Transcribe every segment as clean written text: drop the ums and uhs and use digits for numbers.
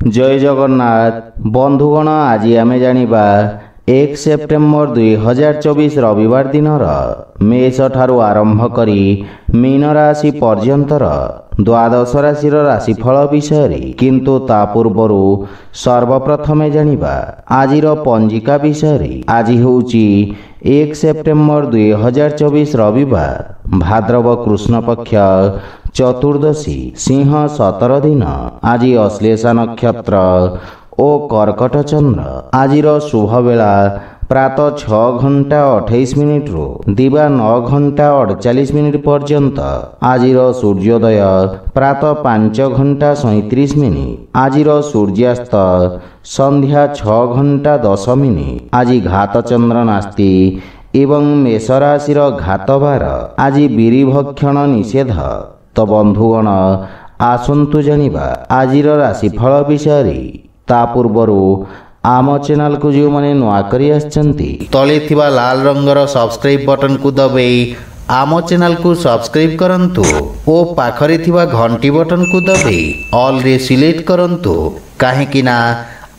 जय जगन्नाथ बंधुगण आज आमे जानिबा 1 सेप्टेम्बर 2024 रविवार दिन मेष ठारू आरंभ करी मीन राशि पर्यंतर द्वादश राशि राशिफल विषय किंतु ता पूर्वरु सर्वप्रथमे जानिबा आजिर पंजिका विषय। आज होउची 1 सेप्टेम्बर 2024 रविवार भाद्रव कृष्ण पक्ष चतुर्दशी सिंह 17 दिन। आज अश्लेषा नक्षत्र ओ कर्कट चंद्र। आजिर शुभ बेला प्रातः 6:28 रु दिवा 9:48 पर्यंत। आजिर सूर्योदय प्रातः 5:37। आजिर सूर्यास्त संध्या 6:10। आज घात चंद्र नास्ति एवं मेष राशिर घात बार। आज बीरी भक्षण निषेध। तो बंधुगण आसंतु जानिबा आजिर राशिफल विषय। ता पूर्वरु आम चैनल को जो माने नुआ करी आछंती तले थिबा लाल रंगर सब्सक्राइब बटन को दबाई आम चैनल को सब्सक्राइब करंतु ओ पाखरे थिबा घंटी बटन को दबाई ऑल रे सिलेक्ट करंतु काहेकि ना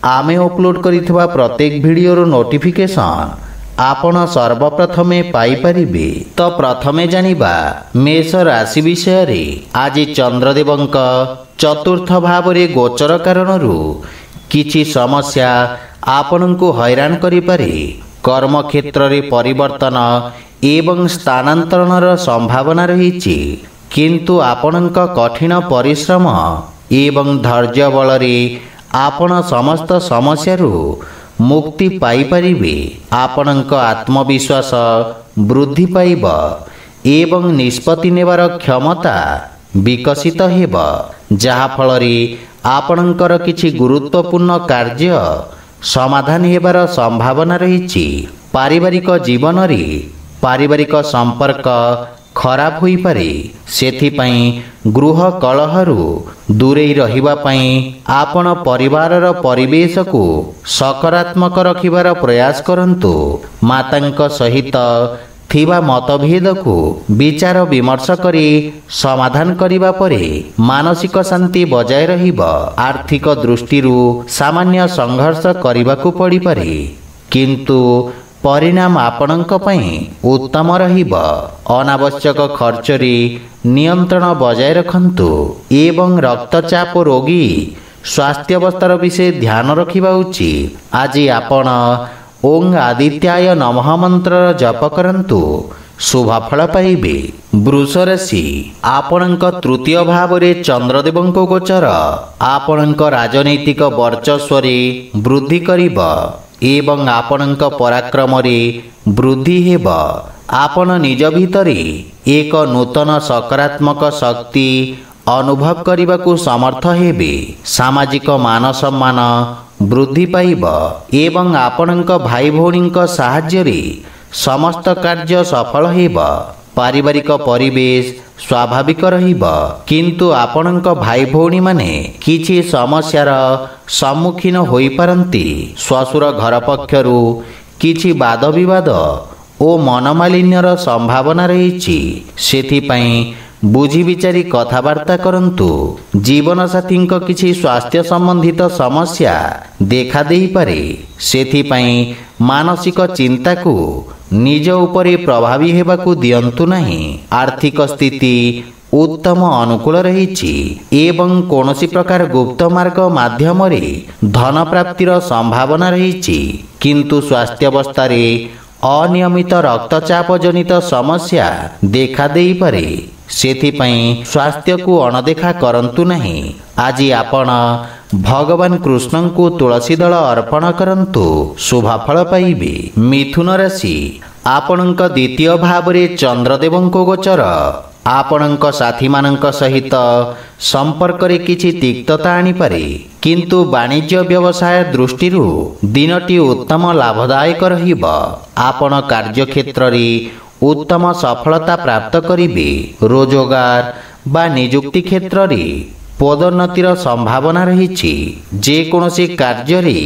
आमे अपलोड करिथिबा प्रत्येक वीडियो रो नोटिफिकेशन आपण सर्वप्रथमे पाई परिबे। तो प्रथमे जानिबा मेष राशि विषय रे। आज चंद्रदेवंक चतुर्थ भाव रे गोचर कारणरू किछि समस्या आपनଙ୍କୁ हैरान करि पारे। कर्म क्षेत्र रे परिवर्तन एवं स्थानांतरणर संभावना रहिछि किंतु आपनଙ୍କ कठिन परिश्रम एवं धैर्य बल रे आपण समस्त समस्यारू मुक्ति पाई परिबे। आपनଙ୍କ आत्मविश्वास वृद्धि पाइब एवं निष्पत्ति नेबार क्षमता विकसित हेब जहा फल रे आपणकर किछि गुरुत्वपूर्ण कार्य समाधान हेबार संभावना रहिछि। पारिवारिक जीवन रे पारिवारिक संपर्क खराब होई पारे सेथि पई गृह कलहरु दूरे रहिबा पई आपण परिवारर परिवेश को सकारात्मक रखिबार प्रयास करंतु। मातांक सहित थिबा मतभेद को विचार विमर्श करी समाधान करिबा परे मानसिक शांति बजाय रहिब। आर्थिक दृष्टिरू सामान्य संघर्ष करिबाकू पड़ी पारे किंतु परिणाम आपणଙ୍କ ପାଇଁ उत्तम रहिब। अनावश्यक खर्च रे नियंत्रण बजाय रखंतु एवं रक्तचाप रोगी स्वास्थ्य अवस्थार विषय ध्यान रखिबा उचित। आज आपण ओं आदित्याय नमः मंत्र जप करंतु शुभ फल पाइबे। वृष राशि आपणଙ୍କ तृतीय भाव रे चंद्रदेवଙ୍କ गोचर आपणଙ୍କ राजनैतिक वर्चस्व रे वृद्धि करिब एवं आपणଙ୍କ पराक्रम रे वृद्धि हेब। आपण निज भितरे एक नूतन सकारात्मक शक्ति अनुभव करने समर्थ हेबे। सामाजिक मान सम्मान वृद्धि पाइब एवं आपणଙ୍କ भाई भौणीଙ୍କ साहाय्य रे समस्त कार्य सफल हेब। पारिवारिक परिवेश स्वाभाविक रहिब किंतु आपणଙ୍କ भाई भौणी माने किछि समस्यार सम्मुखीन होई पारंती। ससुर घर पक्षरु किछि वाद विवाद ओ मनमालिन्यर संभावना रहिछि सेथि पई बुझी विचारी कथबार्ता करंतु। जीवन साथी किछि स्वास्थ्य संबंधित समस्या देखा देई पारे सेथि पई मानसिक चिंता को निज उपरे प्रभावी हेबाकू दियंतु नहीं। आर्थिक स्थिति उत्तम अनुकूल रहिछि एवं कोनोसी प्रकार गुप्त मार्ग माध्यम रे धन प्राप्तिर संभावना रहिछि किंतु स्वास्थ्य अवस्था रे अनियमित रक्तचाप जनित समस्या देखा देई पारे सेथि पई स्वास्थ्य को अणदेखा करंतु नहीं। आज आपण भगवान कृष्ण को तुलसी दल अर्पण करंतु शुभ फल पाइबे। मिथुन राशि आपणଙ୍କ द्वितीय भाव रे चंद्रदेवଙ୍କ गोचर आपणଙ୍କ साथी मानଙ୍କ सहित संपर्क रे किछि तिक्तता आनी पारे किंतु वाणिज्य व्यवसाय दृष्टिरू दिनटी उत्तम लाभदायक रहिब। आपण कार्य क्षेत्र रे उत्तम सफलता प्राप्त करिबे। रोजगार बा नियुक्ति क्षेत्र रे पदोन्नतिर संभावना रहिछि। जे कोनोसी कार्य रे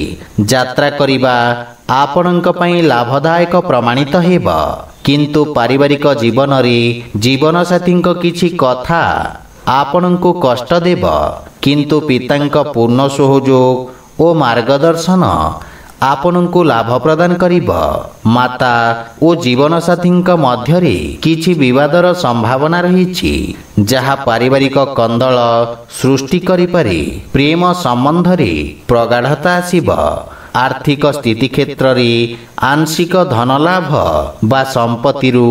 यात्रा करिबा आपणଙ୍କ ପାଇଁ लाभदायक प्रमाणित हेब किंतु पारिवारिक जीवन रे जीवन साथी किछि कथा आपणଙ୍କୁ कष्ट देब କିନ୍ତୁ ପିତାଙ୍କ ପୂର୍ଣ୍ଣ ସହଯୋଗ ଓ ମାର୍ଗଦର୍ଶନ ଆପଣଙ୍କୁ ଲାଭ ପ୍ରଦାନ କରିବ। ମାତା ଓ ଜୀବନସାଥୀଙ୍କ ମଧ୍ୟରେ କିଛି ବିବାଦର ସମ୍ଭାବନା ରହିଛି, ଯାହା ପାରିବାରିକ କନ୍ଦଳ ସୃଷ୍ଟି କରିପାରେ। ପ୍ରେମ ସମ୍ବନ୍ଧରେ ପ୍ରଗାଢ଼ତା ଆସିବ। ଆର୍ଥିକ ସ୍ଥିତି କ୍ଷେତ୍ରରେ ଆଂଶିକ ଧନଲାଭ ବା ସମ୍ପତ୍ତିରୁ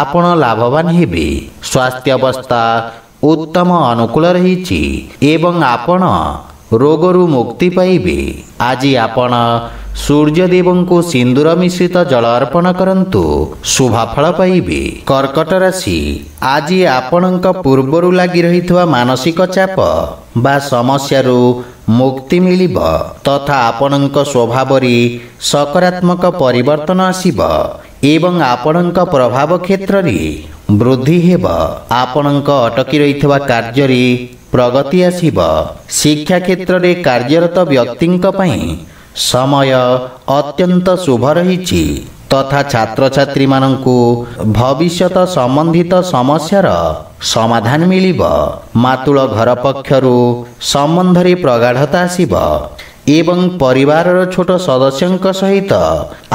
ଆପଣ ଲାଭବାନ ହେବେ। ସ୍ୱାସ୍ଥ୍ୟାବସ୍ଥା ଉତ୍ତମ ଅନୁକୂଳ ରହିଛି ଏବଂ ଆପଣ ରୋଗରୁ ମୁକ୍ତି ପାଇବେ। ଆଜି ଆପଣ ସୂର୍ଯ୍ୟଦେବଙ୍କୁ ସିନ୍ଦୁର ମିଶ୍ରିତ ଜଳ ଅର୍ପଣ କରନ୍ତୁ, ଶୁଭଫଳ ପାଇବେ। କର୍କଟ ରାଶି, ଆଜି ଆପଣଙ୍କ ପୂର୍ବରୁ ଲାଗି ରହିଥିବା ମାନସିକ ଚାପ ବା ସମସ୍ୟାରୁ ମୁକ୍ତି ମିଳିବ ତଥା ଆପଣଙ୍କ ସ୍ୱଭାବରେ ସକାରାତ୍ମକ ପରିବର୍ତ୍ତନ ଆସିବ ଏବଂ ଆପଣଙ୍କ ପ୍ରଭାବ କ୍ଷେତ୍ରରେ ବୃଦ୍ଧି ହେବ। ଆପଣଙ୍କ ଅଟକି ରହିଥିବା କାର୍ଯ୍ୟରେ ପ୍ରଗତି ଆସିବ। ଶିକ୍ଷା କ୍ଷେତ୍ରରେ କାର୍ଯ୍ୟରତ ବ୍ୟକ୍ତିଙ୍କ ପାଇଁ ସମୟ ଅତ୍ୟନ୍ତ ଶୁଭ ରହିଛି ତଥା ଛାତ୍ରଛାତ୍ରୀମାନଙ୍କୁ ଭବିଷ୍ୟତ ସମ୍ବନ୍ଧିତ ସମସ୍ୟାର ସମାଧାନ ମିଳିବ। ମାତୃଳ ଘର ପକ୍ଷରୁ ସମ୍ବନ୍ଧରେ ପ୍ରଗାଢ଼ତା ଆସିବ ଏବଂ ପରିବାରର ଛୋଟ ସଦସ୍ୟଙ୍କ ସହିତ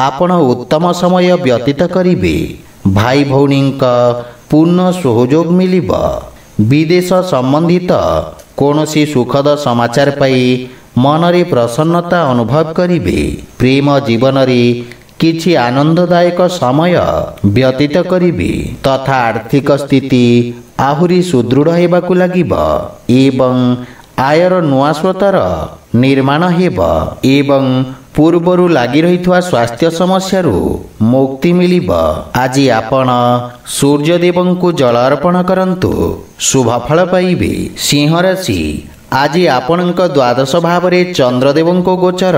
ଆପଣ ଉତ୍ତମ ସମୟ ବ୍ୟତୀତ କରିବେ। ଭାଇ ଭଉଣୀଙ୍କ ପୂର୍ଣ୍ଣ ସହଯୋଗ ମିଳିବ। ବିଦେଶ ସମ୍ବନ୍ଧିତ କୌଣସି ସୁଖଦ ସମାଚାର ପାଇ ମନରେ ପ୍ରସନ୍ନତା ଅନୁଭବ କରିବେ। ପ୍ରେମ ଜୀବନରେ କିଛି ଆନନ୍ଦଦାୟକ ସମୟ ବ୍ୟତୀତ କରିବେ ତଥା ଆର୍ଥିକ ସ୍ଥିତି ଆହୁରି ସୁଦୃଢ଼ ହେବାକୁ ଲାଗିବ ଏବଂ ଆୟର ନୂଆ ସ୍ରୋତର ନିର୍ମାଣ ହେବ ଏବଂ ପୂର୍ବରୁ ଲାଗି ରହିଥିବା ସ୍ୱାସ୍ଥ୍ୟ ସମସ୍ୟାରୁ ମୁକ୍ତି ମିଳିବ। ଆଜି ଆପଣ ସୂର୍ଯ୍ୟଦେବଙ୍କୁ ଜଳ ଅର୍ପଣ କରନ୍ତୁ, ଶୁଭଫଳ ପାଇବେ। ସିଂହ ରାଶି, ଆଜି ଆପଣଙ୍କ ଦ୍ୱାଦଶ ଭାବରେ ଚନ୍ଦ୍ରଦେବଙ୍କ ଗୋଚର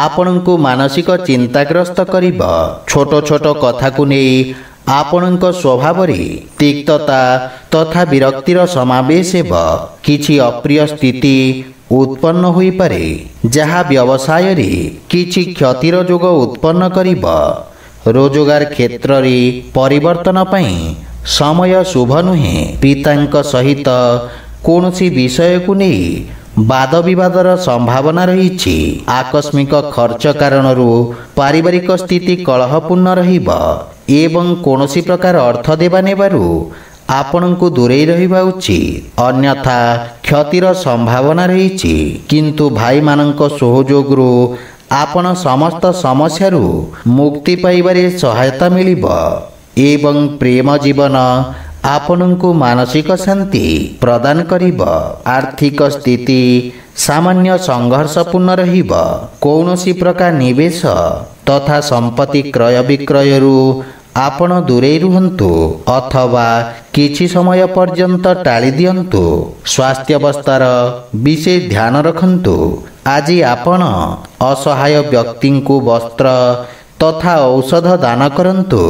ଆପଣଙ୍କୁ ମାନସିକ ଚିନ୍ତାଗ୍ରସ୍ତ କରିବ। ଛୋଟ ଛୋଟ କଥାକୁ ନେଇ ଆପଣଙ୍କ ସ୍ୱଭାବରେ ତିକ୍ତତା ତଥା ବିରକ୍ତିର ସମାବେଶ ହେବ। କିଛି ଅପ୍ରିୟ ସ୍ଥିତି ଉତ୍ପନ୍ନ ହୋଇପାରେ, ଯାହା ବ୍ୟବସାୟରେ କିଛି କ୍ଷତିର ଯୋଗ ଉତ୍ପନ୍ନ କରିବ। ରୋଜଗାର କ୍ଷେତ୍ରରେ ପରିବର୍ତ୍ତନ ପାଇଁ ସମୟ ଶୁଭ ନୁହେଁ। ପିତାଙ୍କ ସହିତ କୌଣସି ବିଷୟକୁ ନେଇ ବାଦ ବିବାଦର ସମ୍ଭାବନା ରହିଛି। ଆକସ୍ମିକ ଖର୍ଚ୍ଚ କାରଣରୁ ପାରିବାରିକ ସ୍ଥିତି କଳହପୂର୍ଣ୍ଣ ରହିବ ଏବଂ କୌଣସି ପ୍ରକାର ଅର୍ଥ ଦେବା ନେବାରୁ ଆପଣଙ୍କୁ ଦୂରେଇ ରହିବା ଉଚିତ, ଅନ୍ୟଥା କ୍ଷତିର ସମ୍ଭାବନା ରହିଛି। କିନ୍ତୁ ଭାଇମାନଙ୍କ ସହଯୋଗରୁ ଆପଣ ସମସ୍ତ ସମସ୍ୟାରୁ ମୁକ୍ତି ପାଇବାରେ ସହାୟତା ମିଳିବ ଏବଂ ପ୍ରେମ ଜୀବନ ଆପଣଙ୍କୁ ମାନସିକ ଶାନ୍ତି ପ୍ରଦାନ କରିବ। ଆର୍ଥିକ ସ୍ଥିତି ସାମାନ୍ୟ ସଂଘର୍ଷପୂର୍ଣ୍ଣ ରହିବ। କୌଣସି ପ୍ରକାର ନିବେଶ ତଥା ସମ୍ପତ୍ତି କ୍ରୟ ବିକ୍ରୟରୁ ଆପଣ ଦୂରେଇ ରୁହନ୍ତୁ ଅଥବା କିଛି ସମୟ ପର୍ଯ୍ୟନ୍ତ ଟାଳି ଦିଅନ୍ତୁ। ସ୍ୱାସ୍ଥ୍ୟାବସ୍ଥାର ବିଶେଷ ଧ୍ୟାନ ରଖନ୍ତୁ। ଆଜି ଆପଣ ଅସହାୟ ବ୍ୟକ୍ତିଙ୍କୁ ବସ୍ତ୍ର ତଥା ଔଷଧ ଦାନ କରନ୍ତୁ,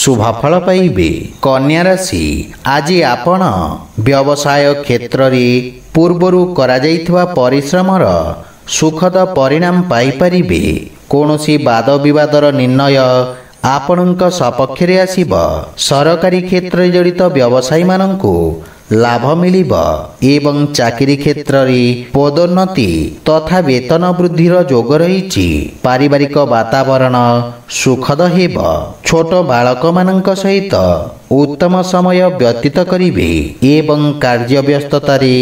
ଶୁଭଫଳ ପାଇବେ। କନ୍ୟା ରାଶି, ଆଜି ଆପଣ ବ୍ୟବସାୟ କ୍ଷେତ୍ରରେ ପୂର୍ବରୁ କରାଯାଇଥିବା ପରିଶ୍ରମର ସୁଖଦ ପରିଣାମ ପାଇପାରିବେ। କୌଣସି ବାଦ ବିବାଦର ନିର୍ଣ୍ଣୟ ଆପଣଙ୍କ ସପକ୍ଷରେ ଆସିବ। ସରକାରୀ କ୍ଷେତ୍ରରେ ଜଡ଼ିତ ବ୍ୟବସାୟୀମାନଙ୍କୁ ଲାଭ ମିଳିବ ଏବଂ ଚାକିରି କ୍ଷେତ୍ରରେ ପଦୋନ୍ନତି ତଥା ବେତନ ବୃଦ୍ଧିର ଯୋଗ ରହିଛି। ପାରିବାରିକ ବାତାବରଣ ସୁଖଦ ହେବ। ଛୋଟ ବାଳକମାନଙ୍କ ସହିତ ଉତ୍ତମ ସମୟ ବ୍ୟତୀତ କରିବେ ଏବଂ କାର୍ଯ୍ୟ ବ୍ୟସ୍ତତାରେ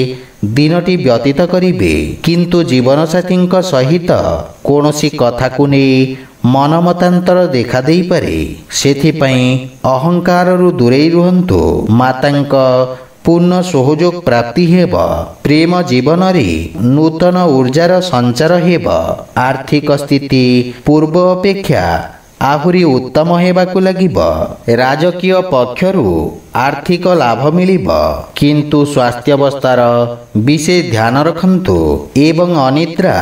ଦିନଟି ବ୍ୟତୀତ କରିବେ। କିନ୍ତୁ ଜୀବନସାଥୀଙ୍କ ସହିତ କୌଣସି କଥାକୁ ନେଇ ମନମତାନ୍ତର ଦେଖାଦେଇପାରେ, ସେଥିପାଇଁ ଅହଙ୍କାରରୁ ଦୂରେଇ ରୁହନ୍ତୁ। ମାତାଙ୍କ ପୂର୍ଣ୍ଣ ସହଯୋଗ ପ୍ରାପ୍ତି ହେବ। ପ୍ରେମ ଜୀବନରେ ନୂତନ ଊର୍ଜାର ସଞ୍ଚାର ହେବ। ଆର୍ଥିକ ସ୍ଥିତି ପୂର୍ବ ଅପେକ୍ଷା ଆହୁରି ଉତ୍ତମ ହେବାକୁ ଲାଗିବ। ରାଜକୀୟ ପକ୍ଷରୁ ଆର୍ଥିକ ଲାଭ ମିଳିବ, କିନ୍ତୁ ସ୍ୱାସ୍ଥ୍ୟାବସ୍ଥାର ବିଶେଷ ଧ୍ୟାନ ରଖନ୍ତୁ ଏବଂ ଅନିଦ୍ରା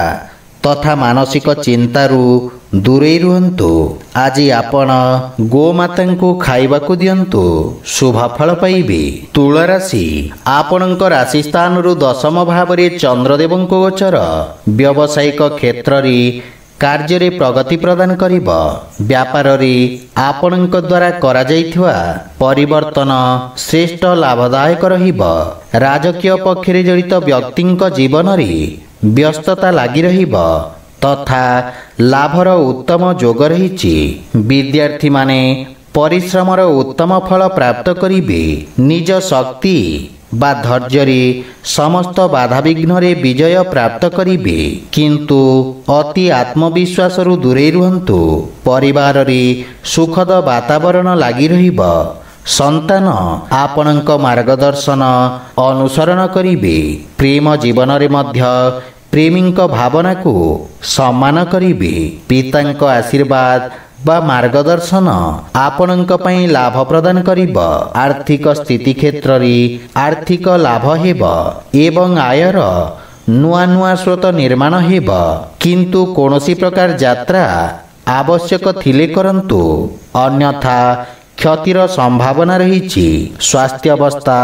ତଥା ମାନସିକ ଚିନ୍ତାରୁ ଦୂରେଇ ରୁହନ୍ତୁ। ଆଜି ଆପଣ ଗୋମାତାଙ୍କୁ ଖାଇବାକୁ ଦିଅନ୍ତୁ, ଶୁଭଫଳ ପାଇବେ। ତୁଳ ରାଶି, ଆପଣଙ୍କ ରାଶି ସ୍ଥାନରୁ ଦଶମ ଭାବରେ ଚନ୍ଦ୍ରଦେବଙ୍କ ଗୋଚର ବ୍ୟବସାୟିକ କ୍ଷେତ୍ରରେ କାର୍ଯ୍ୟରେ ପ୍ରଗତି ପ୍ରଦାନ କରିବ। ବ୍ୟାପାରରେ ଆପଣଙ୍କ ଦ୍ୱାରା କରାଯାଇଥିବା ପରିବର୍ତ୍ତନ ଶ୍ରେଷ୍ଠ ଲାଭଦାୟକ ରହିବ। ରାଜକୀୟ ପକ୍ଷରେ ଜଡ଼ିତ ବ୍ୟକ୍ତିଙ୍କ ଜୀବନରେ ବ୍ୟସ୍ତତା ଲାଗି ରହିବ ତଥା ଲାଭର ଉତ୍ତମ ଯୋଗ ରହିଛି। ବିଦ୍ୟାର୍ଥୀମାନେ ପରିଶ୍ରମର ଉତ୍ତମ ଫଳ ପ୍ରାପ୍ତ କରିବେ। ନିଜ ଶକ୍ତି ବା ଧୈର୍ଯ୍ୟରେ ସମସ୍ତ ବାଧାବିଘ୍ନରେ ବିଜୟ ପ୍ରାପ୍ତ କରିବେ, କିନ୍ତୁ ଅତି ଆତ୍ମବିଶ୍ୱାସରୁ ଦୂରେଇ ରୁହନ୍ତୁ। ପରିବାରରେ ସୁଖଦ ବାତାବରଣ ଲାଗି ରହିବ। ସନ୍ତାନ ଆପଣଙ୍କ ମାର୍ଗଦର୍ଶନ ଅନୁସରଣ କରିବେ। ପ୍ରେମ ଜୀବନରେ ମଧ୍ୟ ପ୍ରେମୀଙ୍କ ଭାବନାକୁ ସମ୍ମାନ କରିବେ। ପିତାଙ୍କ ଆଶୀର୍ବାଦ ବା ମାର୍ଗଦର୍ଶନ ଆପଣଙ୍କ ପାଇଁ ଲାଭ ପ୍ରଦାନ କରିବ। ଆର୍ଥିକ ସ୍ଥିତି କ୍ଷେତ୍ରରେ ଆର୍ଥିକ ଲାଭ ହେବ ଏବଂ ଆୟର ନୂଆ ନୂଆ ସ୍ରୋତ ନିର୍ମାଣ ହେବ, କିନ୍ତୁ କୌଣସି ପ୍ରକାର ଯାତ୍ରା ଆବଶ୍ୟକ ଥିଲେ କରନ୍ତୁ, ଅନ୍ୟଥା କ୍ଷତିର ସମ୍ଭାବନା ରହିଛି। ସ୍ୱାସ୍ଥ୍ୟାବସ୍ଥା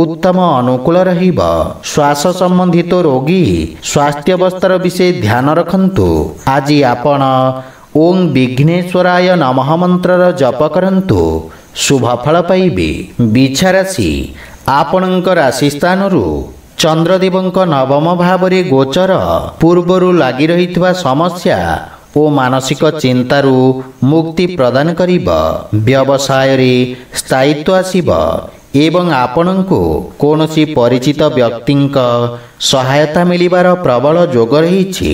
ଉତ୍ତମ ଅନୁକୂଳ ରହିବ। ଶ୍ୱାସ ସମ୍ବନ୍ଧିତ ରୋଗୀ ସ୍ୱାସ୍ଥ୍ୟାବସ୍ଥାର ବିଷୟ ଧ୍ୟାନ ରଖନ୍ତୁ। ଆଜି ଆପଣ ଓಂ ବିଘ୍ନେଶ୍ୱରାୟ ନମଃ ମନ୍ତ୍ରର ଜପ କରନ୍ତୁ, ଶୁଭ ଫଳ ପାଇବେ। ବିଛା ରାଶି, ଆପଣଙ୍କ ରାଶି ସ୍ଥାନରୁ ଚନ୍ଦ୍ରଦେବଙ୍କ ନବମ ଭାବରେ ଗୋଚର ପୂର୍ବରୁ ଲାଗି ରହିଥିବା ସମସ୍ୟା ଓ ମାନସିକ ଚିନ୍ତାରୁ ମୁକ୍ତି ପ୍ରଦାନ କରିବ। ବ୍ୟବସାୟରେ ସ୍ଥାୟିତ୍ୱ ଆସିବ ଏବଂ ଆପଣଙ୍କୁ କୌଣସି ପରିଚିତ ବ୍ୟକ୍ତିଙ୍କ ସହାୟତା ମିଳିବାର ପ୍ରବଳ ଯୋଗ ରହିଛି।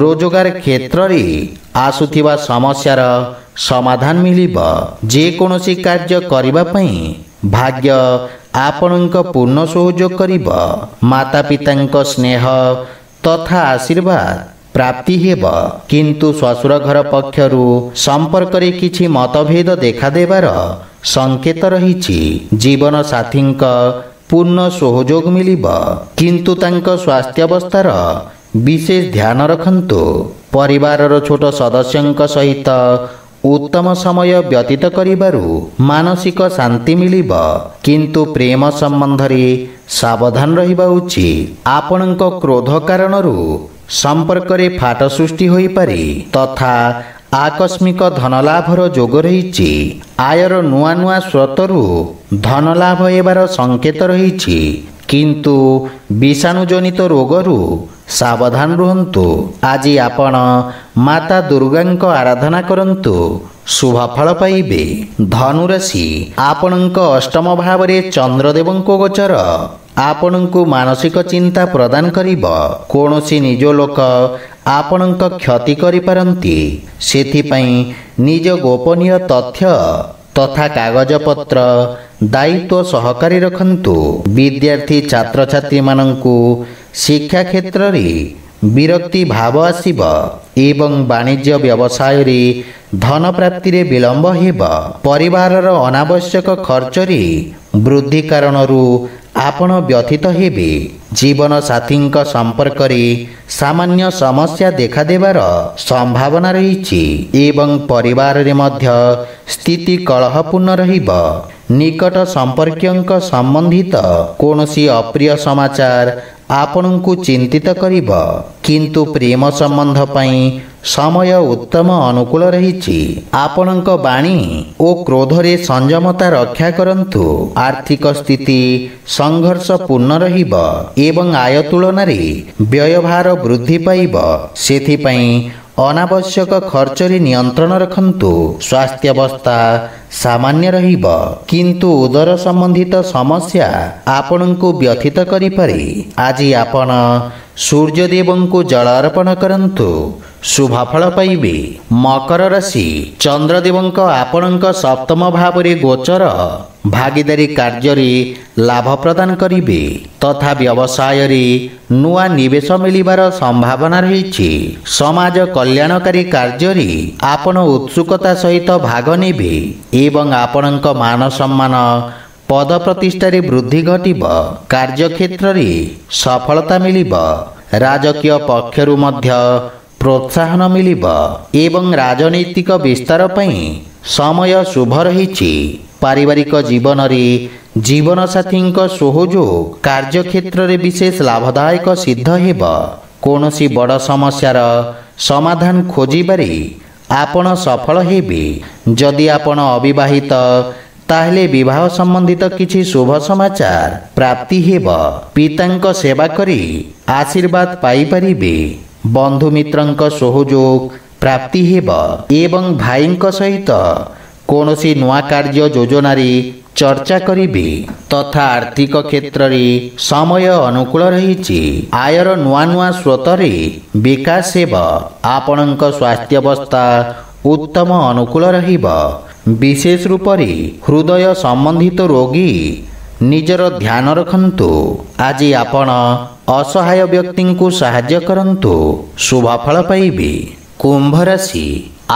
ରୋଜଗାର କ୍ଷେତ୍ରରେ ଆସୁଥିବା ସମସ୍ୟାର ସମାଧାନ ମିଳିବ। ଯେକୌଣସି କାର୍ଯ୍ୟ କରିବା ପାଇଁ ଭାଗ୍ୟ ଆପଣଙ୍କ ପୂର୍ଣ୍ଣ ସହଯୋଗ କରିବ। ମାତା ପିତାଙ୍କ ସ୍ନେହ ତଥା ଆଶୀର୍ବାଦ ପ୍ରାପ୍ତି ହେବ, କିନ୍ତୁ ଶ୍ୱଶୁର ଘର ପକ୍ଷରୁ ସମ୍ପର୍କରେ କିଛି ମତଭେଦ ଦେଖାଦେବାର ସଂକେତ ରହିଛି। ଜୀବନ ସାଥୀଙ୍କ ପୂର୍ଣ୍ଣ ସହଯୋଗ ମିଳିବ, କିନ୍ତୁ ତାଙ୍କ ସ୍ୱାସ୍ଥ୍ୟାବସ୍ଥାର ବିଶେଷ ଧ୍ୟାନ ରଖନ୍ତୁ। ପରିବାରର ଛୋଟ ସଦସ୍ୟଙ୍କ ସହିତ ଉତ୍ତମ ସମୟ ବ୍ୟତୀତ କରିବାରୁ ମାନସିକ ଶାନ୍ତି ମିଳିବ, କିନ୍ତୁ ପ୍ରେମ ସମ୍ବନ୍ଧରେ ସାବଧାନ ରହିବା ଉଚିତ। ଆପଣଙ୍କ କ୍ରୋଧ କାରଣରୁ ସମ୍ପର୍କରେ ଫାଟ ସୃଷ୍ଟି ହୋଇପାରେ ତଥା ଆକସ୍ମିକ ଧନଲାଭର ଯୋଗ ରହିଛି। ଆୟର ନୂଆ ନୂଆ ସ୍ରୋତରୁ ଧନଲାଭ ହେବାର ସଂକେତ ରହିଛି, କିନ୍ତୁ ବିଷାଣୁଜନିତ ରୋଗରୁ ସାବଧାନ ରୁହନ୍ତୁ। ଆଜି ଆପଣ ମାତା ଦୁର୍ଗାଙ୍କ ଆରାଧନା କରନ୍ତୁ, ଶୁଭ ଫଳ ପାଇବେ। ଧନୁରାଶି, ଆପଣଙ୍କ ଅଷ୍ଟମ ଭାବରେ ଚନ୍ଦ୍ରଦେବଙ୍କ ଗୋଚର ଆପଣଙ୍କୁ ମାନସିକ ଚିନ୍ତା ପ୍ରଦାନ କରିବ। କୌଣସି ନିଜ ଲୋକ ଆପଣଙ୍କ କ୍ଷତି କରିପାରନ୍ତି, ସେଥିପାଇଁ ନିଜ ଗୋପନୀୟ ତଥ୍ୟ ତଥା କାଗଜପତ୍ର ଦାୟିତ୍ୱ ସହକାରେ ରଖନ୍ତୁ। ବିଦ୍ୟାର୍ଥୀ ଛାତ୍ରଛାତ୍ରୀମାନଙ୍କୁ ଶିକ୍ଷା କ୍ଷେତ୍ରରେ ବିରକ୍ତି ଭାବ ଆସିବ ଏବଂ ବାଣିଜ୍ୟ ବ୍ୟବସାୟରେ ଧନ ପ୍ରାପ୍ତିରେ ବିଳମ୍ବ ହେବ। ପରିବାରର ଅନାବଶ୍ୟକ ଖର୍ଚ୍ଚରେ ବୃଦ୍ଧି କାରଣରୁ ଆପଣ ବ୍ୟଥିତ ହେବେ। ଜୀବନ ସାଥୀଙ୍କ ସମ୍ପର୍କରେ ସାମାନ୍ୟ ସମସ୍ୟା ଦେଖାଦେବାର ସମ୍ଭାବନା ରହିଛି ଏବଂ ପରିବାରରେ ମଧ୍ୟ ସ୍ଥିତି କଳହପୂର୍ଣ୍ଣ ରହିବ। ନିକଟ ସମ୍ପର୍କୀୟଙ୍କ ସମ୍ବନ୍ଧିତ କୌଣସି ଅପ୍ରିୟ ସମାଚାର ଆପଣଙ୍କୁ ଚିନ୍ତିତ କରିବ, କିନ୍ତୁ ପ୍ରେମ ସମ୍ବନ୍ଧ ପାଇଁ ସମୟ ଉତ୍ତମ ଅନୁକୂଳ ରହିଛି। ଆପଣଙ୍କ ବାଣୀ ଓ କ୍ରୋଧରେ ସଂଯମତା ରକ୍ଷା କରନ୍ତୁ। ଆର୍ଥିକ ସ୍ଥିତି ସଂଘର୍ଷପୂର୍ଣ୍ଣ ରହିବ ଏବଂ ଆୟ ତୁଳନାରେ ବ୍ୟୟଭାର ବୃଦ୍ଧି ପାଇବ, ସେଥିପାଇଁ ଅନାବଶ୍ୟକ ଖର୍ଚ୍ଚରେ ନିୟନ୍ତ୍ରଣ ରଖନ୍ତୁ। ସ୍ୱାସ୍ଥ୍ୟାବସ୍ଥା ସାମାନ୍ୟ ରହିବ, କିନ୍ତୁ ଉଦର ସମ୍ବନ୍ଧିତ ସମସ୍ୟା ଆପଣଙ୍କୁ ବ୍ୟଥିତ କରିପାରେ। ଆଜି ଆପଣ ସୂର୍ଯ୍ୟଦେବଙ୍କୁ ଜଳ ଅର୍ପଣ କରନ୍ତୁ, ଶୁଭ ଫଳ ପାଇବେ। ମକର ରାଶି, ଚନ୍ଦ୍ରଦେବଙ୍କ ଆପଣଙ୍କ ସପ୍ତମ ଭାବରେ ଗୋଚର ଭାଗିଦାରୀ କାର୍ଯ୍ୟରେ ଲାଭ ପ୍ରଦାନ କରିବେ ତଥା ବ୍ୟବସାୟରେ ନୂଆ ନିବେଶ ମିଳିବାର ସମ୍ଭାବନା ରହିଛି। ସମାଜ କଲ୍ୟାଣକାରୀ କାର୍ଯ୍ୟରେ ଆପଣ ଉତ୍ସୁକତା ସହିତ ଭାଗ ନେବେ ଏବଂ ଆପଣଙ୍କ ମାନ ସମ୍ମାନ ପଦ ପ୍ରତିଷ୍ଠାରେ ବୃଦ୍ଧି ଘଟିବ। କାର୍ଯ୍ୟକ୍ଷେତ୍ରରେ ସଫଳତା ମିଳିବ। ରାଜକୀୟ ପକ୍ଷରୁ ମଧ୍ୟ ପ୍ରୋତ୍ସାହନ ମିଳିବ ଏବଂ ରାଜନୈତିକ ବିସ୍ତାର ପାଇଁ ସମୟ ଶୁଭ ରହିଛି। ପାରିବାରିକ ଜୀବନରେ ଜୀବନସାଥୀଙ୍କ ସହଯୋଗ କାର୍ଯ୍ୟକ୍ଷେତ୍ରରେ ବିଶେଷ ଲାଭଦାୟକ ସିଦ୍ଧ ହେବ। କୌଣସି ବଡ଼ ସମସ୍ୟାର ସମାଧାନ ଖୋଜିବାରେ ଆପଣ ସଫଳ ହେବେ। ଯଦି ଆପଣ ଅବିବାହିତ ତାହେଲେ ବିବାହ ସମ୍ବନ୍ଧିତ କିଛି ଶୁଭ ସମାଚାର ପ୍ରାପ୍ତି ହେବ। ପିତାଙ୍କ ସେବା କରି ଆଶୀର୍ବାଦ ପାଇପାରିବେ। ବନ୍ଧୁମିତ୍ରଙ୍କ ସହଯୋଗ ପ୍ରାପ୍ତି ହେବ ଏବଂ ଭାଇଙ୍କ ସହିତ କୌଣସି ନୂଆ କାର୍ଯ୍ୟ ଯୋଜନାରେ ଚର୍ଚ୍ଚା କରିବେ ତଥା ଆର୍ଥିକ କ୍ଷେତ୍ରରେ ସମୟ ଅନୁକୂଳ ରହିଛି। ଆୟର ନୂଆ ନୂଆ ସ୍ରୋତରେ ବିକାଶ ହେବ। ଆପଣଙ୍କ ସ୍ୱାସ୍ଥ୍ୟାବସ୍ଥା ଉତ୍ତମ ଅନୁକୂଳ ରହିବ। ବିଶେଷ ରୂପରେ ହୃଦୟ ସମ୍ବନ୍ଧିତ ରୋଗୀ ନିଜର ଧ୍ୟାନ ରଖନ୍ତୁ। ଆଜି ଆପଣ ଅସହାୟ ବ୍ୟକ୍ତିଙ୍କୁ ସାହାଯ୍ୟ କରନ୍ତୁ, ଶୁଭ ଫଳ ପାଇବେ। କୁମ୍ଭ ରାଶି,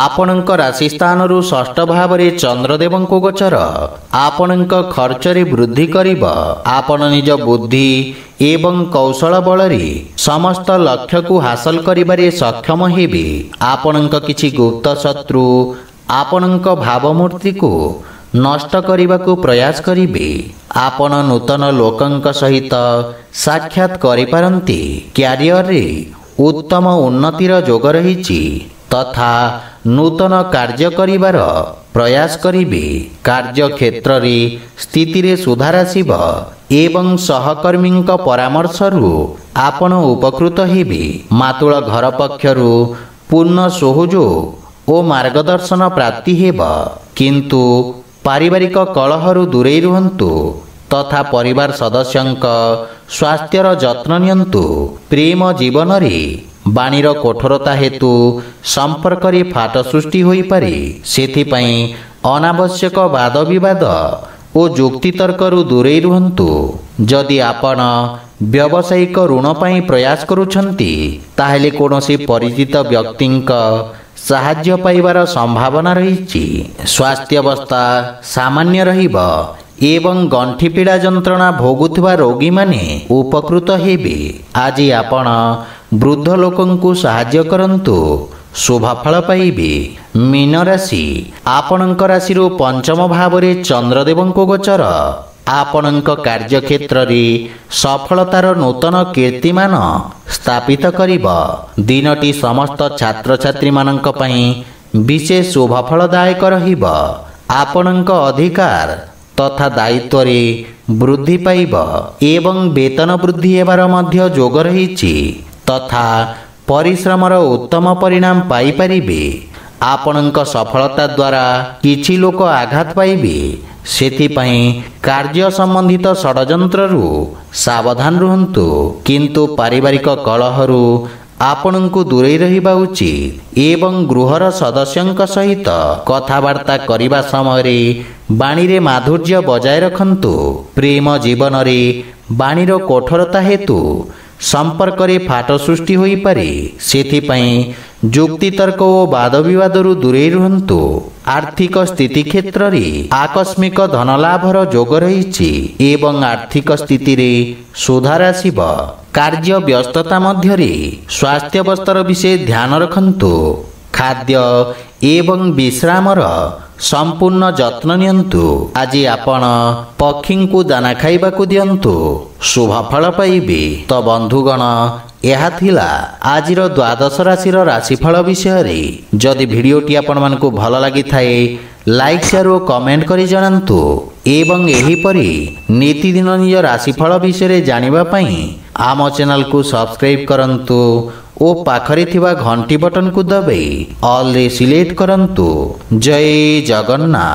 ଆପଣଙ୍କ ରାଶି ସ୍ଥାନରୁ ଷଷ୍ଠ ଭାବରେ ଚନ୍ଦ୍ରଦେବଙ୍କ ଗୋଚର ଆପଣଙ୍କ ଖର୍ଚ୍ଚରେ ବୃଦ୍ଧି କରିବ। ଆପଣ ନିଜ ବୁଦ୍ଧି ଏବଂ କୌଶଳ ବଳରେ ସମସ୍ତ ଲକ୍ଷ୍ୟକୁ ହାସଲ କରିବାରେ ସକ୍ଷମ ହେବେ। ଆପଣଙ୍କ କିଛି ଗୁପ୍ତ ଶତ୍ରୁ ଆପଣଙ୍କ ଭାବମୂର୍ତ୍ତିକୁ ନଷ୍ଟ କରିବାକୁ ପ୍ରୟାସ କରିବେ। ଆପଣ ନୂତନ ଲୋକଙ୍କ ସହିତ ସାକ୍ଷାତ କରିପାରନ୍ତି। କ୍ୟାରିୟରରେ ଉତ୍ତମ ଉନ୍ନତିର ଯୋଗ ରହିଛି ତଥା ନୂତନ କାର୍ଯ୍ୟ କରିବାର ପ୍ରୟାସ କରିବେ। କାର୍ଯ୍ୟକ୍ଷେତ୍ରରେ ସ୍ଥିତିରେ ସୁଧାର ଆସିବ ଏବଂ ସହକର୍ମୀଙ୍କ ପରାମର୍ଶରୁ ଆପଣ ଉପକୃତ ହେବେ। ମାତୃଳ ଘର ପକ୍ଷରୁ ପୂର୍ଣ୍ଣ ସହଯୋଗ ଓ ମାର୍ଗଦର୍ଶନ ପ୍ରାପ୍ତି ହେବ। କିନ୍ତୁ ପାରିବାରିକ କଳହରୁ ଦୂରେଇ ରୁହନ୍ତୁ ତଥା ପରିବାର ସଦସ୍ୟଙ୍କ ସ୍ୱାସ୍ଥ୍ୟର ଯତ୍ନ ନିଅନ୍ତୁ। ପ୍ରେମ ଜୀବନରେ ବାଣୀର କଠୋରତା ହେତୁ ସମ୍ପର୍କରେ ଫାଟ ସୃଷ୍ଟି ହୋଇପାରେ। ସେଥିପାଇଁ ଅନାବଶ୍ୟକ ବାଦ ବିବାଦ ଓ ଯୁକ୍ତିତର୍କରୁ ଦୂରେଇ ରୁହନ୍ତୁ। ଯଦି ଆପଣ ବ୍ୟବସାୟିକ ଋଣ ପାଇଁ ପ୍ରୟାସ କରୁଛନ୍ତି ତାହେଲେ କୌଣସି ପରିଚିତ ବ୍ୟକ୍ତିଙ୍କ ସାହାଯ୍ୟ ପାଇବାର ସମ୍ଭାବନା ରହିଛି। ସ୍ୱାସ୍ଥ୍ୟାବସ୍ଥା ସାମାନ୍ୟ ରହିବ ଏବଂ ଗଣ୍ଠି ପୀଡ଼ା ଯନ୍ତ୍ରଣା ଭୋଗୁଥିବା ରୋଗୀମାନେ ଉପକୃତ ହେବେ। ଆଜି ଆପଣ ବୃଦ୍ଧ ଲୋକଙ୍କୁ ସାହାଯ୍ୟ କରନ୍ତୁ, ଶୁଭ ଫଳ ପାଇବେ। ମୀନ ରାଶି, ଆପଣଙ୍କ ରାଶିରୁ ପଞ୍ଚମ ଭାବରେ ଚନ୍ଦ୍ରଦେବଙ୍କ ଗୋଚର ଆପଣଙ୍କ କାର୍ଯ୍ୟକ୍ଷେତ୍ରରେ ସଫଳତାର ନୂତନ କୀର୍ତ୍ତିମାନ ସ୍ଥାପିତ କରିବ। ଦିନଟି ସମସ୍ତ ଛାତ୍ରଛାତ୍ରୀମାନଙ୍କ ପାଇଁ ବିଶେଷ ଶୁଭଫଳଦାୟକ ରହିବ। ଆପଣଙ୍କ ଅଧିକାର ତଥା ଦାୟିତ୍ୱରେ ବୃଦ୍ଧି ପାଇବ ଏବଂ ବେତନ ବୃଦ୍ଧି ହେବାର ମଧ୍ୟ ଯୋଗ ରହିଛି ତଥା ପରିଶ୍ରମର ଉତ୍ତମ ପରିଣାମ ପାଇପାରିବେ। ଆପଣଙ୍କ ସଫଳତା ଦ୍ୱାରା କିଛି ଲୋକ ଆଘାତ ପାଇବେ। ସେଥିପାଇଁ କାର୍ଯ୍ୟ ସମ୍ବନ୍ଧିତ ଷଡ଼ଯନ୍ତ୍ରରୁ ସାବଧାନ ରୁହନ୍ତୁ। କିନ୍ତୁ ପାରିବାରିକ କଳହରୁ ଆପଣଙ୍କୁ ଦୂରେଇ ରହିବା ଉଚିତ ଏବଂ ଗୃହର ସଦସ୍ୟଙ୍କ ସହିତ କଥାବାର୍ତ୍ତା କରିବା ସମୟରେ ବାଣୀରେ ମାଧୁର୍ଯ୍ୟ ବଜାୟ ରଖନ୍ତୁ। ପ୍ରେମ ଜୀବନରେ ବାଣୀର କଠୋରତା ହେତୁ ସମ୍ପର୍କରେ ଫାଟ ସୃଷ୍ଟି ହୋଇପାରେ। ସେଥିପାଇଁ ଯୁକ୍ତିତର୍କ ଓ ବାଦ ବିବାଦରୁ ଦୂରେଇ ରୁହନ୍ତୁ। ଆର୍ଥିକ ସ୍ଥିତି କ୍ଷେତ୍ରରେ ଆକସ୍ମିକ ଧନଲାଭର ଯୋଗ ରହିଛି ଏବଂ ଆର୍ଥିକ ସ୍ଥିତିରେ ସୁଧାର ଆସିବ। କାର୍ଯ୍ୟ ବ୍ୟସ୍ତତା ମଧ୍ୟରେ ସ୍ୱାସ୍ଥ୍ୟାବସ୍ଥାର ବିଶେଷ ଧ୍ୟାନ ରଖନ୍ତୁ। ଖାଦ୍ୟ ଏବଂ ବିଶ୍ରାମର ସମ୍ପୂର୍ଣ୍ଣ ଯତ୍ନ ନିଅନ୍ତୁ। ଆଜି ଆପଣ ପକ୍ଷୀଙ୍କୁ ଦାନା ଖାଇବାକୁ ଦିଅନ୍ତୁ, ଶୁଭ ଫଳ ପାଇବେ। ତ ବନ୍ଧୁଗଣ, ଏହା ଥିଲା ଆଜିର ଦ୍ୱାଦଶ ରାଶିର ରାଶିଫଳ ବିଷୟରେ। ଯଦି ଭିଡ଼ିଓଟି ଆପଣମାନଙ୍କୁ ଭଲ ଲାଗିଥାଏ ଲାଇକ୍, ସେୟାର ଓ କମେଣ୍ଟ କରି ଜଣାନ୍ତୁ ଏବଂ ଏହିପରି ନିତିଦିନ ନିଜ ରାଶିଫଳ ବିଷୟରେ ଜାଣିବା ପାଇଁ ଆମ ଚ୍ୟାନେଲକୁ ସବସ୍କ୍ରାଇବ୍ କରନ୍ତୁ ଓ ପାଖରେ ଥିବା ଘଣ୍ଟି ବଟନକୁ ଦବାଇ ଅଲ୍ରେ ସିଲେକ୍ଟ କରନ୍ତୁ। ଜୟ ଜଗନ୍ନାଥ।